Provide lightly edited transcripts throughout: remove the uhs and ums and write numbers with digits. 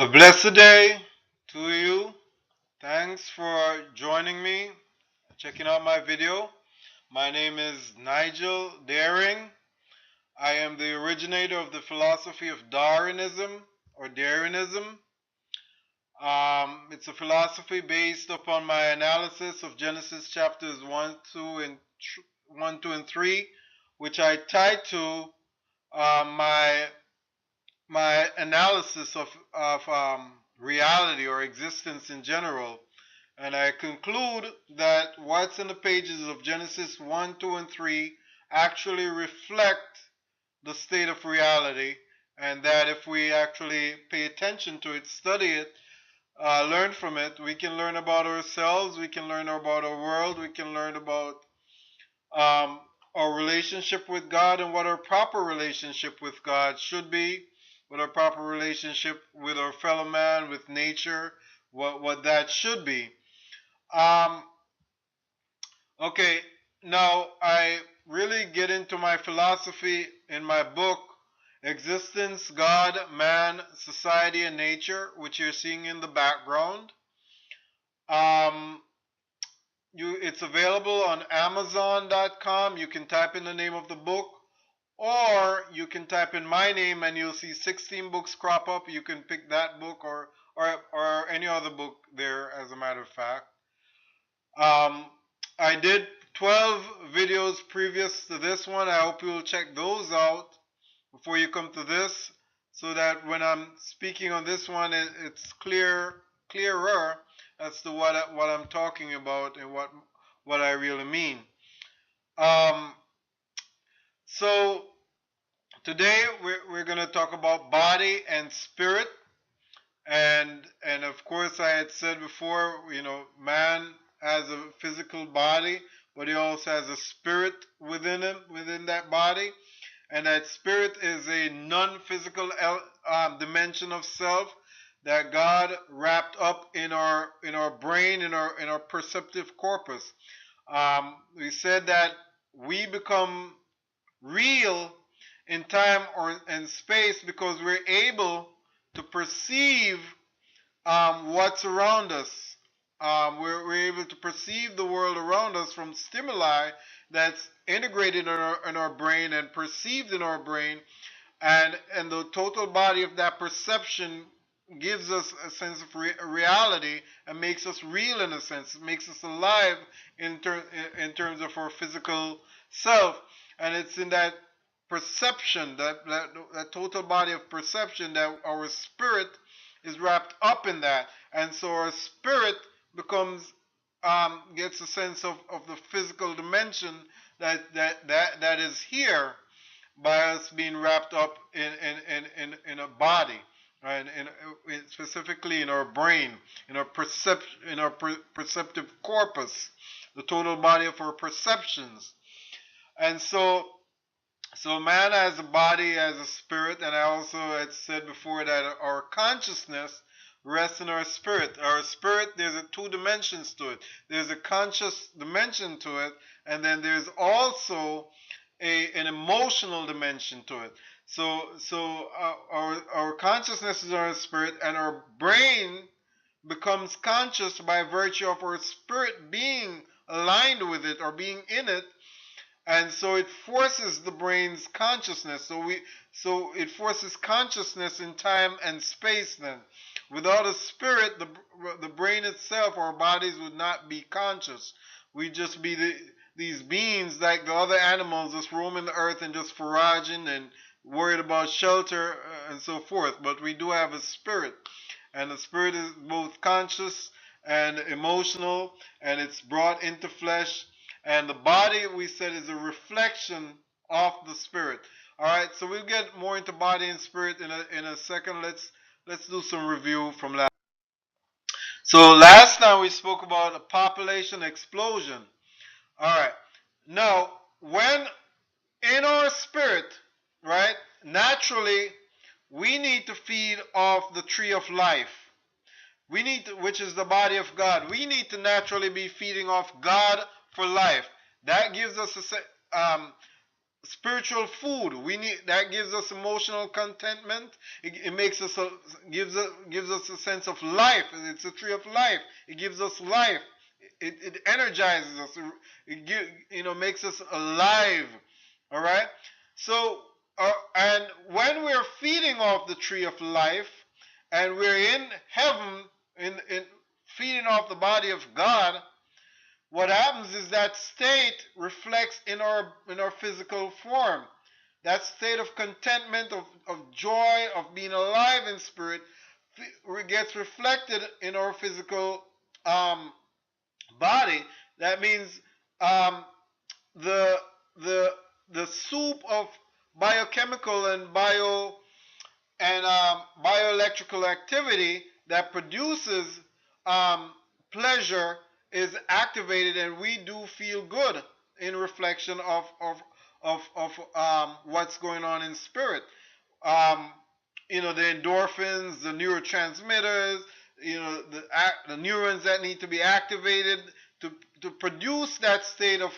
A blessed day to you. Thanks for joining me, checking out my video. My name is Nigel Daring. I am the originator of the philosophy of Darinism or Darinism. It's a philosophy based upon my analysis of Genesis chapters 1, 2, and 3, which I tied to my analysis of reality or existence in general, and I conclude that what's in the pages of Genesis 1, 2, and 3 actually reflect the state of reality, and that if we actually pay attention to it, study it, learn from it, we can learn about ourselves, we can learn about our world, we can learn about um, our relationship with God and what our proper relationship with God should be, what our proper relationship with our fellow man, with nature, what that should be. Um, okay, now I really get into my philosophy in my book, Existence, God, Man, Society, and Nature, which you're seeing in the background. Um, it's available on Amazon.com. You can type in the name of the book, or you can type in my name and you'll see 16 books crop up. You can pick that book or any other book there, as a matter of fact. I did 12 videos previous to this one. I hope you'll check those out before you come to this, so that when I'm speaking on this one, it's clearer as to what I'm talking about and what I really mean. Um, so today we're going to talk about body and spirit, and of course I had said before, man has a physical body, but he also has a spirit within him, within that body, and that spirit is a non-physical dimension of self that God wrapped up in our brain, in our perceptive corpus. We said that we become real in time or in space because we're able to perceive what's around us. We're able to perceive the world around us from stimuli that's integrated in our brain and perceived in our brain, and the total body of that perception gives us a sense of reality and makes us real in a sense. It makes us alive in terms of our physical self, and it's in that perception, that total body of perception, that our spirit is wrapped up in that, and so our spirit becomes gets a sense of the physical dimension that is here by us being wrapped up in a body, right? Specifically in our brain, in our perceptive corpus, the total body of our perceptions. And so man has a body, has a spirit, and I also had said before that our consciousness rests in our spirit. Our spirit, there's two dimensions to it. There's a conscious dimension to it, and then there's also an emotional dimension to it. So our consciousness is our spirit, and our brain becomes conscious by virtue of our spirit being aligned with it or being in it, and so it forces the brain's consciousness. So it forces consciousness in time and space. Then, without a spirit, the brain itself, our bodies would not be conscious. We'd just be these beings like the other animals, just roaming the earth and just foraging and worried about shelter and so forth. But we do have a spirit, and the spirit is both conscious and emotional, and it's brought into flesh, and the body, we said, is a reflection of the spirit. All right, so we'll get more into body and spirit in a second. Let's do some review from last. So last time we spoke about a population explosion. All right, now when in our spirit, right, naturally we need to feed off the tree of life. We need to, which is the body of God. We need to naturally be feeding off God for life. That gives us spiritual food. We need that gives us emotional contentment. It makes us gives us a sense of life. It's a tree of life. It gives us life. It energizes us. Makes us alive. All right. So and when we're feeding off the tree of life, and we're in heaven in feeding off the body of God, what happens is that state reflects in our physical form. That state of contentment, of joy, of being alive in spirit, gets reflected in our physical body. That means um, the the the soup of biochemical and bioelectrical activity that produces um, pleasure is activated, and we do feel good in reflection of what's going on in spirit. Um, the endorphins, the neurotransmitters, the neurons that need to be activated to produce that state of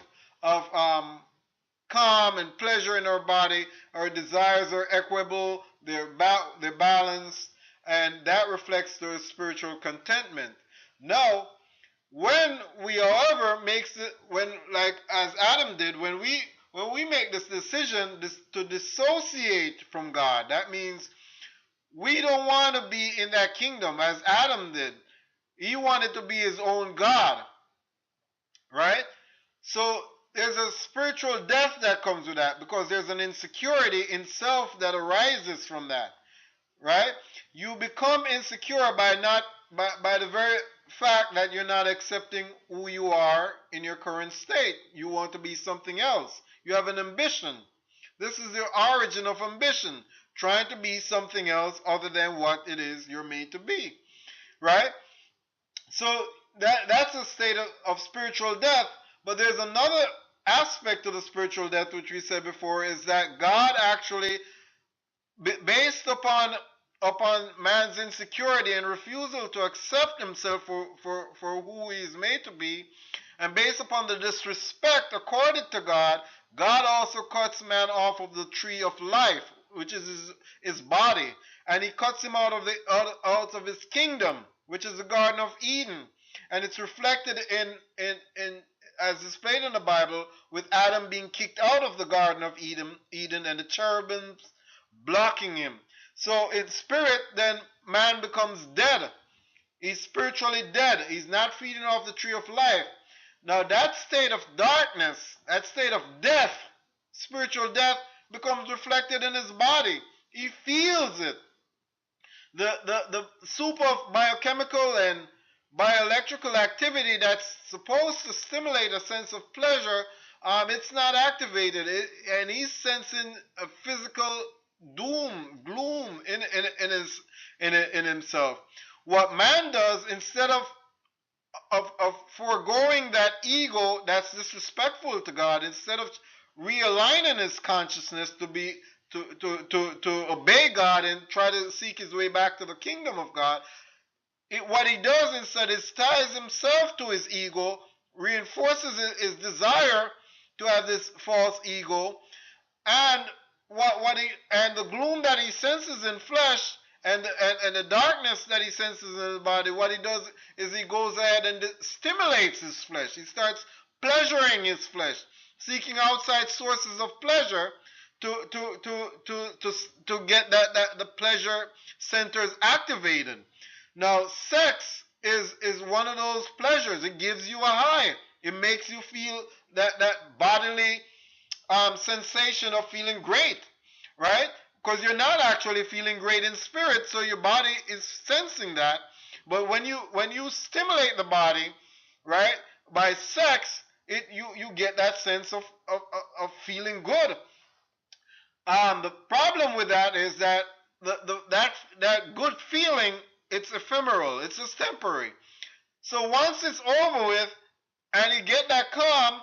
calm and pleasure in our body. Our desires are equable, they're balanced, and that reflects the spiritual contentment. Now, when we, however, makes it when like as Adam did, when we make this decision to dissociate from God, that means we don't want to be in that kingdom as Adam did. He wanted to be his own God, right? So there's a spiritual death that comes with that because there's an insecurity in self that arises from that, right? You become insecure by the very fact that you're not accepting who you are in your current state. You want to be something else. You have an ambition. This is the origin of ambition, trying to be something else other than what it is you're made to be, right? So that's a state of spiritual death. But there's another aspect of the spiritual death, which we said before, is that God actually, based upon man's insecurity and refusal to accept himself for who he is made to be, and based upon the disrespect accorded to God, God also cuts man off of the tree of life, which is his body, and he cuts him out of his kingdom, which is the Garden of Eden, and it's reflected in as displayed in the Bible, with Adam being kicked out of the Garden of Eden, and the cherubims blocking him. So in spirit, then man becomes dead. He's spiritually dead. He's not feeding off the tree of life. Now that state of darkness, that state of death, spiritual death, becomes reflected in his body. He feels it. The soup of biochemical and bioelectrical activity that's supposed to stimulate a sense of pleasure, it's not activated, and he's sensing a physical gloom in himself. What man does, instead of foregoing that ego that's disrespectful to God, instead of realigning his consciousness to obey God and try to seek his way back to the kingdom of God, what he does instead is ties himself to his ego, reinforces his desire to have this false ego, and the gloom that he senses in flesh, and the darkness that he senses in his body. What he does is he goes ahead and stimulates his flesh. He starts pleasuring his flesh, seeking outside sources of pleasure to get the pleasure centers activated. Now, sex is one of those pleasures. It gives you a high. It makes you feel that bodily sensation of feeling great, right? Because you're not actually feeling great in spirit, so your body is sensing that. But when you stimulate the body, right, by sex, you get that sense of feeling good. The problem with that is that that good feeling, it's ephemeral. It's just temporary. So once it's over with, and you get that calm,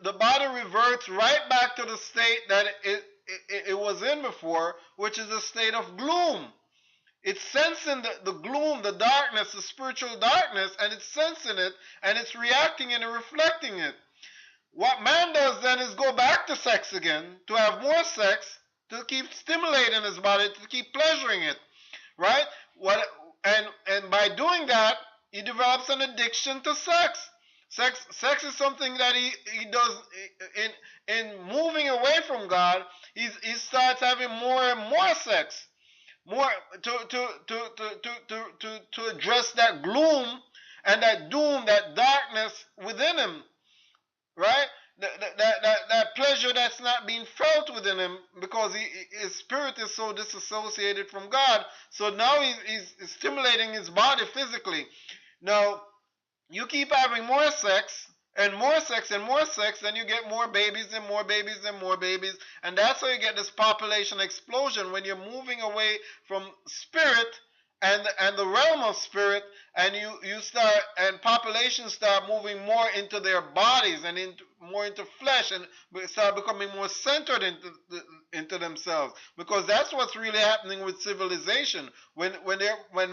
the body reverts right back to the state that it was in before, which is a state of gloom. It's sensing the gloom, the darkness, the spiritual darkness, and it's sensing it, and it's reacting and reflecting it. What man does then is go back to to sex again, to have more sex, to keep stimulating his body, to keep pleasuring it, right? And by doing that, he develops an addiction to sex. Sex is something that he does in moving away from God. He starts having more and more sex, more to address that gloom and that doom, that darkness within him, right? That pleasure that's not being felt within him because his spirit is so disassociated from God. So now he's stimulating his body physically. Now, you keep having more sex and more sex and more sex, then you get more babies and more babies and more babies. And that's how you get this population explosion when you're moving away from spirit and the realm of spirit, and you start, and populations start moving more into their bodies and more into flesh, and start becoming more centered into themselves, because that's what's really happening with civilization. When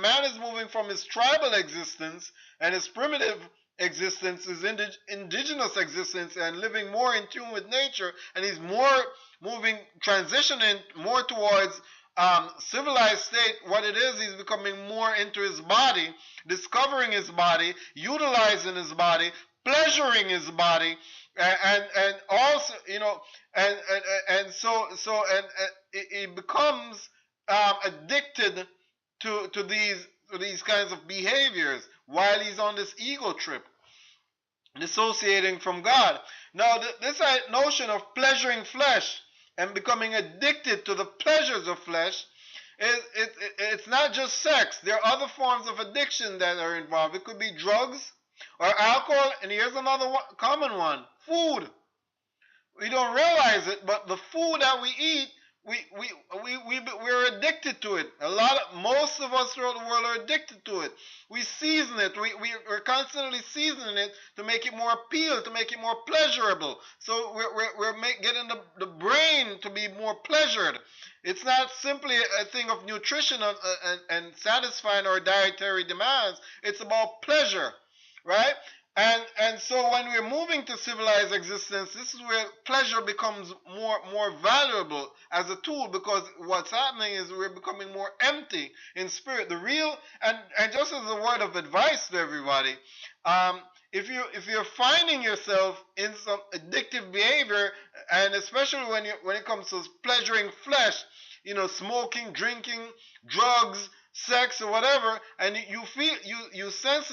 man is moving from his tribal existence and his primitive existence, his indigenous existence, and living more in tune with nature, and he's transitioning more towards civilized state, what it is, he's becoming more into his body, discovering his body, utilizing his body, pleasuring his body, and also, he becomes addicted to these kinds of behaviors while he's on this ego trip, dissociating from God. Now, this notion of pleasuring flesh and becoming addicted to the pleasures of flesh, it's not just sex. There are other forms of addiction that are involved. It could be drugs or alcohol, and here's another common one: food. We don't realize it, but the food that we eat, we're addicted to it. Most of us throughout the world are addicted to it. We season it. We're constantly seasoning it to make it more appeal, to make it more pleasurable. So we're getting the brain to be more pleasured. It's not simply a thing of nutrition and satisfying our dietary demands. It's about pleasure, right? And so when we're moving to civilized existence, this is where pleasure becomes more valuable as a tool, because what's happening is we're becoming more empty in spirit. The real, and just as a word of advice to everybody, if you're finding yourself in some addictive behavior, and especially when it comes to pleasuring flesh, smoking, drinking, drugs, sex, or whatever, and you sense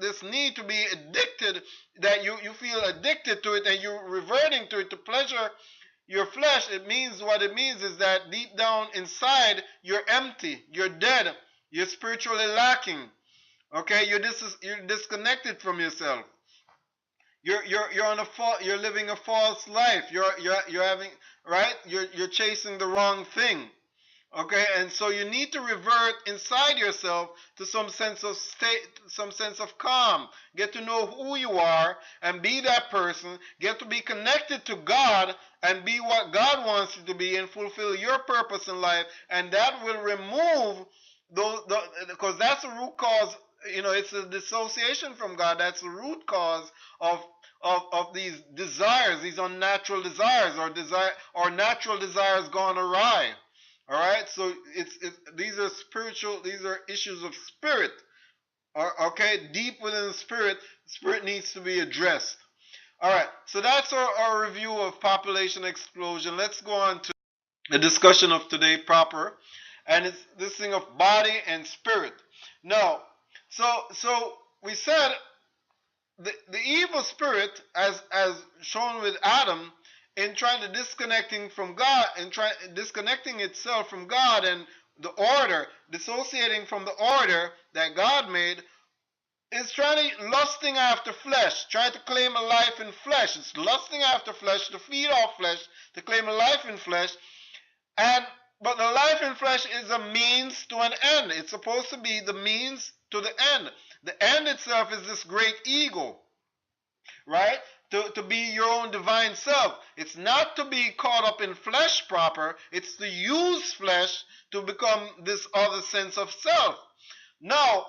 this need to be addicted, that you feel addicted to it, and you're reverting to it to pleasure your flesh, what it means is that deep down inside you're empty, you're dead, you're spiritually lacking. Okay, you're disconnected from yourself. You're living a false life. You're having, right? You're chasing the wrong thing. Okay, and so you need to revert inside yourself to some sense of state, some sense of calm. Get to know who you are and be that person. Get to be connected to God and be what God wants you to be, and fulfill your purpose in life. And that will remove because that's the root cause. It's a dissociation from God. That's the root cause of these desires, these unnatural desires, or natural desires gone awry. All right, so these are spiritual. These are issues of spirit. Okay, deep within the spirit needs to be addressed. All right, so that's our review of population explosion. Let's go on to the discussion of today proper, and it's this thing of body and spirit. Now, so we said the evil spirit, as shown with Adam, in trying to disconnecting from God and disconnecting itself from God and the order, dissociating from the order that God made, is lusting after flesh, trying to claim a life in flesh. It's lusting after flesh to feed off flesh, to claim a life in flesh, but the life in flesh is a means to an end. It's supposed to be the means to the end. The end itself is this great ego, right? To be your own divine self. It's not to be caught up in flesh proper. It's to use flesh to become this other sense of self. Now,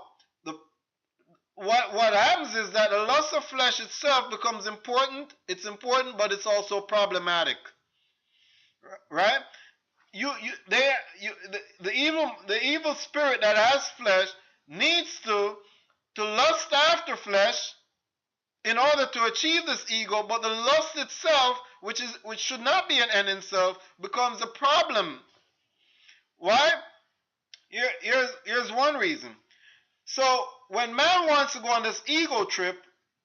what happens is that the lust of flesh itself becomes important. It's important, but it's also problematic, right? The evil spirit that has flesh needs to lust after flesh in order to achieve this ego, but the lust itself, which should not be an end in itself, becomes a problem. Why? Here's one reason. So when man wants to go on this ego trip,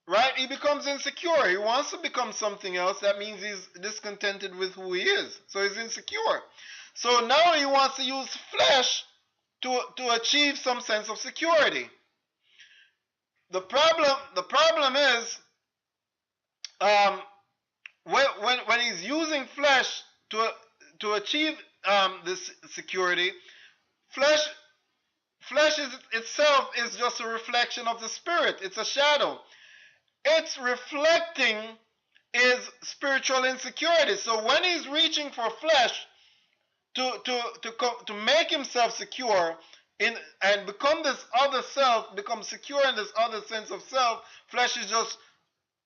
right, he becomes insecure. He wants to become something else. That means he's discontented with who he is. So he's insecure. So now he wants to use flesh to achieve some sense of security. The problem is when he's using flesh to achieve this security, flesh itself is just a reflection of the spirit. It's a shadow. It's reflecting his spiritual insecurity. So when he's reaching for flesh to make himself secure and become this other self, become secure in this other sense of self, flesh is just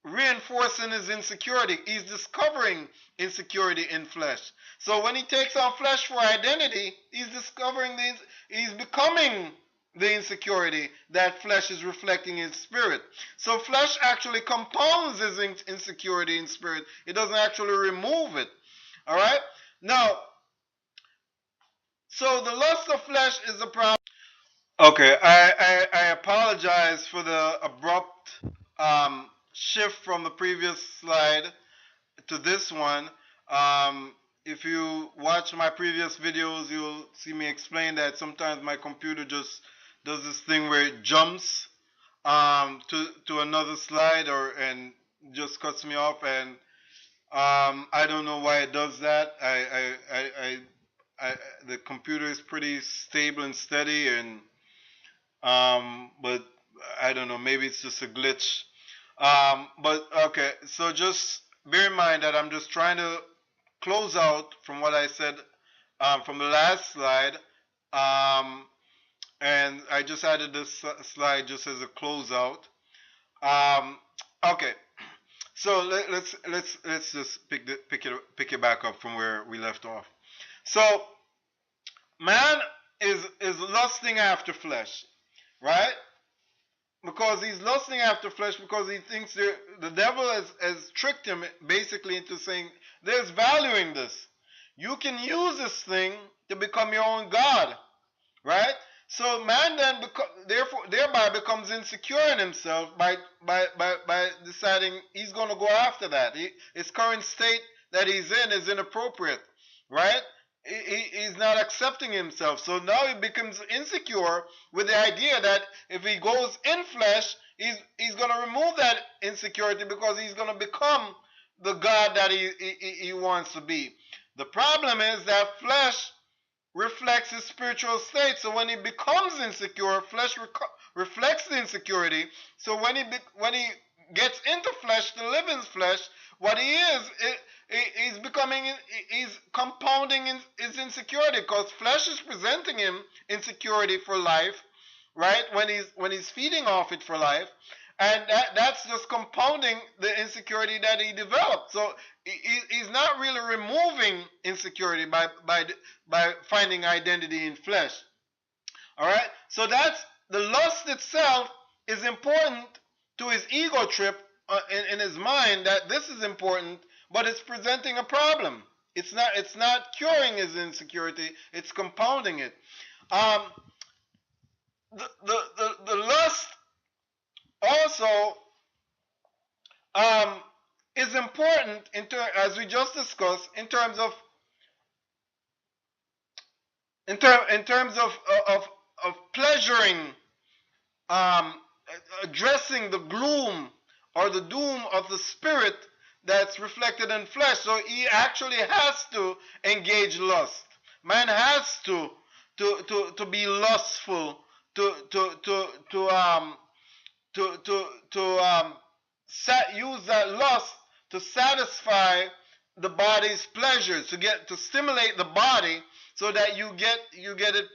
reinforcing his insecurity. He's discovering insecurity in flesh. So when he takes on flesh for identity, he's becoming the insecurity that flesh is reflecting in spirit. So flesh actually compounds his insecurity in spirit. It doesn't actually remove it. All right? Now, so the lust of flesh is a problem. Okay, I apologize for the abrupt shift from the previous slide to this one. If you watch my previous videos, you'll see me explain that sometimes my computer just does this thing where it jumps to another slide and just cuts me off, and I don't know why it does that. The computer is pretty stable and steady, and but I don't know, maybe it's just a glitch. But okay, so just bear in mind that I'm just trying to close out from what I said from the last slide, and I just added this slide just as a closeout. Okay, so let's just pick it back up from where we left off. So man is lusting after flesh, right? Because he's lusting after flesh because he thinks the devil has tricked him basically into saying there's value in this. You can use this thing to become your own God, right? So man then thereby becomes insecure in himself by deciding he's going to go after that. His current state that he's in is inappropriate, right? He's not accepting himself. So now he becomes insecure with the idea that if he goes in flesh, he's going to remove that insecurity because he's going to become the God that he wants to be. The problem is that flesh reflects his spiritual state. So when he becomes insecure, flesh reflects the insecurity. So when he gets into flesh to live in flesh, what he is, he's compounding his insecurity because flesh is presenting him insecurity for life, right? When he's feeding off it for life, and that's just compounding the insecurity that he developed. So he's not really removing insecurity by finding identity in flesh. All right. So that's the lust itself is important to his ego trip in his mind that this is important, but it's presenting a problem. It's not curing his insecurity. It's compounding it. The lust also is important as we just discussed in terms of pleasuring, addressing the gloom or the doom of the spirit that's reflected in flesh. So he actually has to engage lust. Man has to be lustful, use that lust to satisfy the body's pleasures, to stimulate the body so that you get it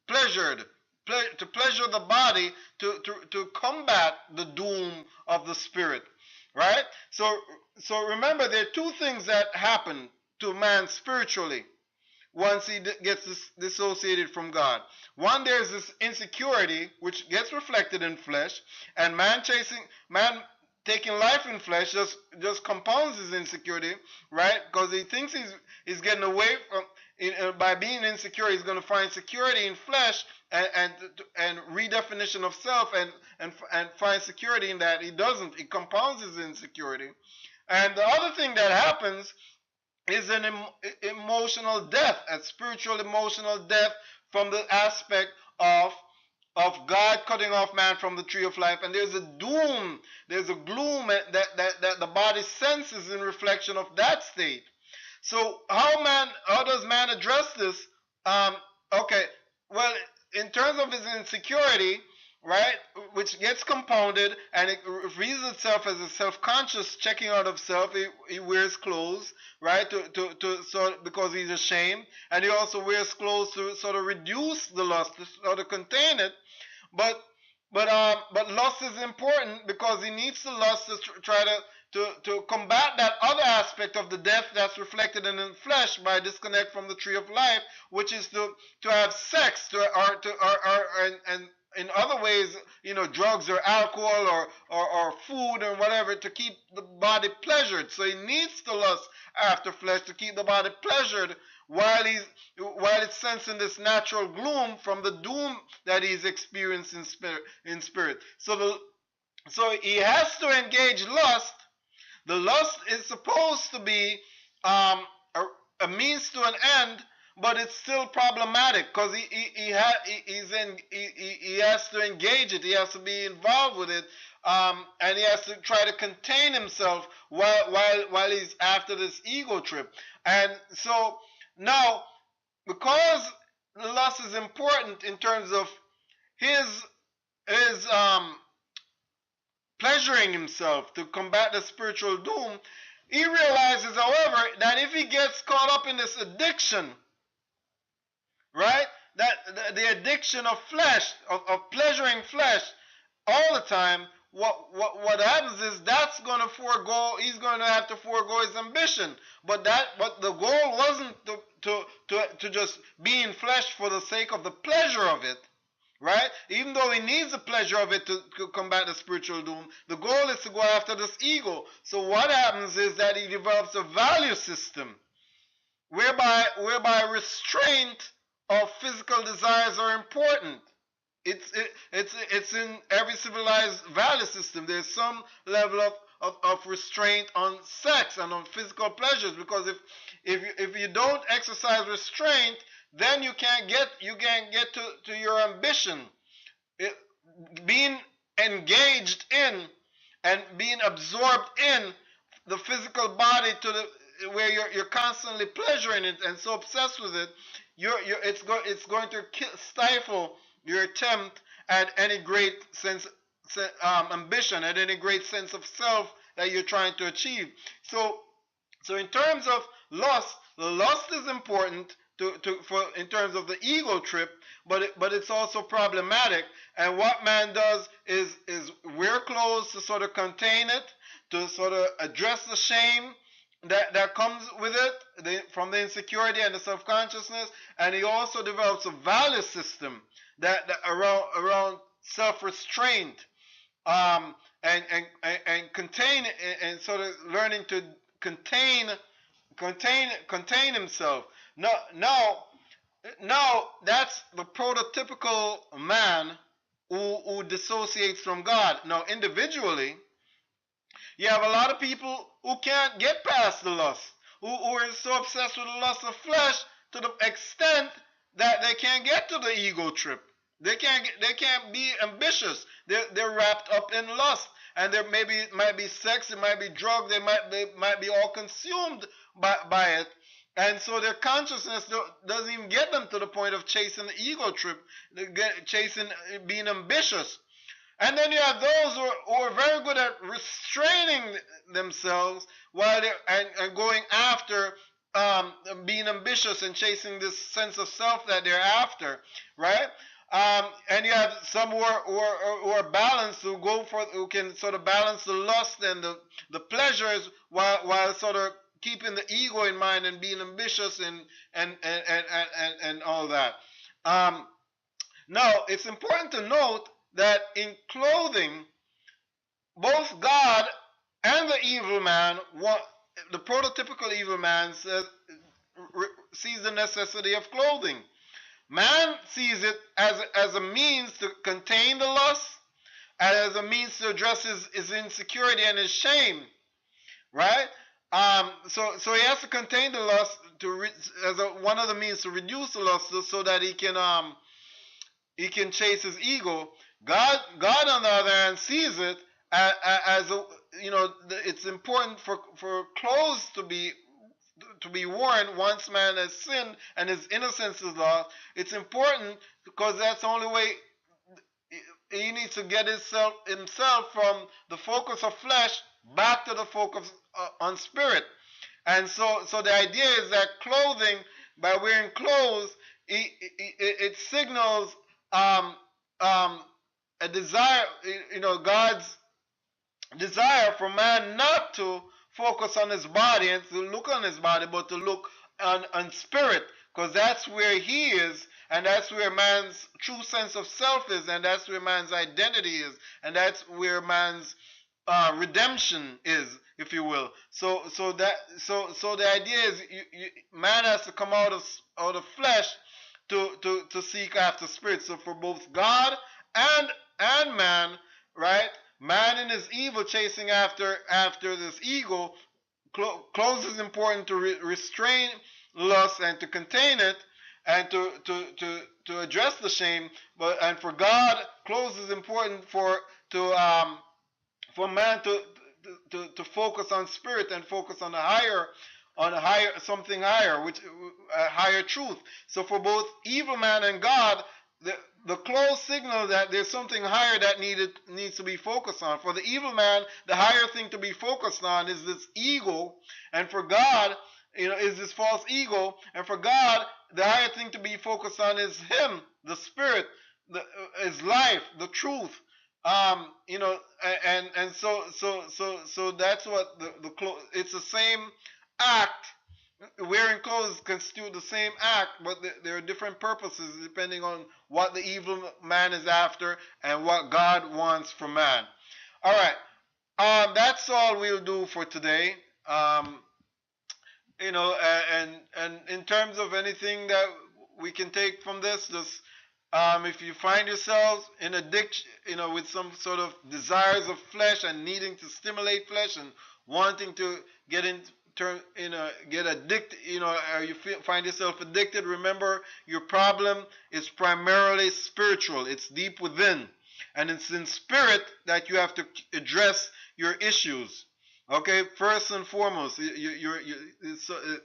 pleasured. to pleasure the body, to combat the doom of the spirit, right? So remember, there are two things that happen to man spiritually once he gets dissociated from God. One, there's this insecurity which gets reflected in flesh, and man taking life in flesh just compounds his insecurity, right? Because he thinks he's getting away from by being insecure, he's going to find security in flesh and redefinition of self and find security in that. He doesn't. He compounds his insecurity. And the other thing that happens is an emotional death, a spiritual emotional death from the aspect of God cutting off man from the tree of life. And there's a doom, there's a gloom that the body senses in reflection of that state. So how does man address this? Okay, well, in terms of his insecurity, right, which gets compounded and it reveals itself as a self-conscious checking out of self. He wears clothes, right, because he's ashamed, and he also wears clothes to sort of reduce the lust, to sort of contain it. But lust is important because he needs the lust to try to combat that other aspect of the death that's reflected in the flesh by disconnect from the tree of life, which is to have sex, and in other ways, drugs or alcohol or food or whatever, to keep the body pleasured. So he needs the lust after flesh to keep the body pleasured while it's sensing this natural gloom from the doom that he's experiencing in spirit. So he has to engage lust. The lust is supposed to be a means to an end, but it's still problematic because he has to engage it. He has to be involved with it, and he has to try to contain himself while he's after this ego trip. And so now, because the lust is important in terms of his pleasuring himself to combat the spiritual doom, he realizes, however, that if he gets caught up in this addiction, right, that the addiction of flesh, of pleasuring flesh all the time, what happens is he's going to have to forego his ambition. But the goal wasn't to just be in flesh for the sake of the pleasure of it. Right? Even though he needs the pleasure of it to combat the spiritual doom, the goal is to go after this ego. So what happens is that he develops a value system whereby restraint of physical desires are important. It's in every civilized value system. There's some level of restraint on sex and on physical pleasures, because if you don't exercise restraint, then you can't get to your ambition. Being engaged in and being absorbed in the physical body where you're constantly pleasuring it and so obsessed with it, it's going to stifle your attempt at any great ambition, at any great sense of self that you're trying to achieve. So in terms of lust, the lust is important in terms of the ego trip, but it's also problematic. And what man does is wear clothes to sort of contain it, to sort of address the shame that comes with it, from the insecurity and the self-consciousness. And he also develops a value system that around self-restraint, and contain, and sort of learning to contain himself. Now that's the prototypical man who dissociates from God. Now individually, you have a lot of people who can't get past the lust, who are so obsessed with the lust of flesh to the extent that they can't get to the ego trip. They can't be ambitious. They're wrapped up in lust, and it might be sex, it might be drug, they might be all consumed by it. And so their consciousness doesn't even get them to the point of chasing the ego trip, chasing being ambitious. And then you have those who are very good at restraining themselves while and going after being ambitious and chasing this sense of self that they're after, right? And you have some who are balanced, who can sort of balance the lust and the pleasures while sort of keeping the ego in mind and being ambitious and all that. Um, Now, it's important to note that in clothing, both God and the evil man, the prototypical evil man sees the necessity of clothing. Man sees it as a means to contain the lust, as a means to address his insecurity and his shame, right? So he has to contain the lust as one of the means to reduce the lust, so that he can chase his ego. God on the other hand sees it as a, it's important for clothes to be worn once man has sinned and his innocence is lost. It's important because that's the only way he needs to get himself from the focus of flesh back to the focus on spirit. And so the idea is that clothing, by wearing clothes, it signals um, um, a desire, God's desire for man not to focus on his body and to look on his body, but to look on spirit, because that's where he is, and that's where man's true sense of self is, and that's where man's identity is, and that's where man's redemption is, if you will. So the idea is man has to come out of flesh to seek after spirit. So for both God and man, right? Man in his evil chasing after this ego, clothes is important to restrain lust and to contain it and to address the shame. And for God, clothes is important for man to focus on spirit and focus on a higher something higher, which a higher truth. So for both evil man and God, the close signal that there's something higher that needs to be focused on. For the evil man, the higher thing to be focused on is this ego, and for God, is this false ego, and for God, the higher thing to be focused on is Him, the Spirit, His life, the truth. And so that's what the clothes. It's the same act. Wearing clothes constitute the same act, but there are different purposes depending on what the evil man is after and what God wants from man. All right, that's all we'll do for today. And in terms of anything that we can take from this, just if you find yourselves in addiction, with some sort of desires of flesh and needing to stimulate flesh and wanting to get in get addicted, or you find yourself addicted, remember your problem is primarily spiritual. It's deep within, and it's in spirit that you have to address your issues. Okay, first and foremost,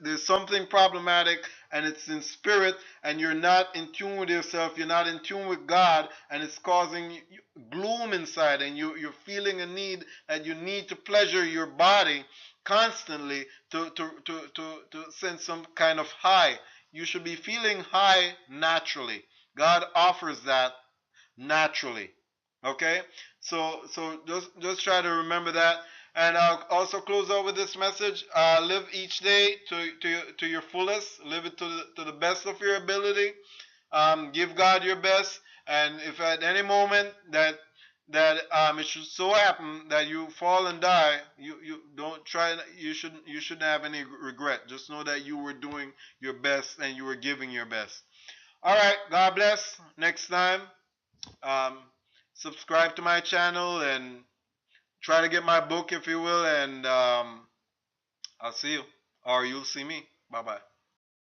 there's something problematic, and it's in spirit, and you're not in tune with yourself. You're not in tune with God, and it's causing gloom inside, and you're feeling a need that you need to pleasure your body constantly to send some kind of high. You should be feeling high naturally. God offers that naturally. Okay, so just try to remember that. And I'll also close out with this message: live each day to your fullest. Live it to the best of your ability. Give God your best. And if at any moment that it should so happen that you fall and die, you don't try. You shouldn't have any regret. Just know that you were doing your best and you were giving your best. All right. God bless. Next time. Um, Subscribe to my channel and try to get my book, if you will, and I'll see you, or you'll see me. Bye bye.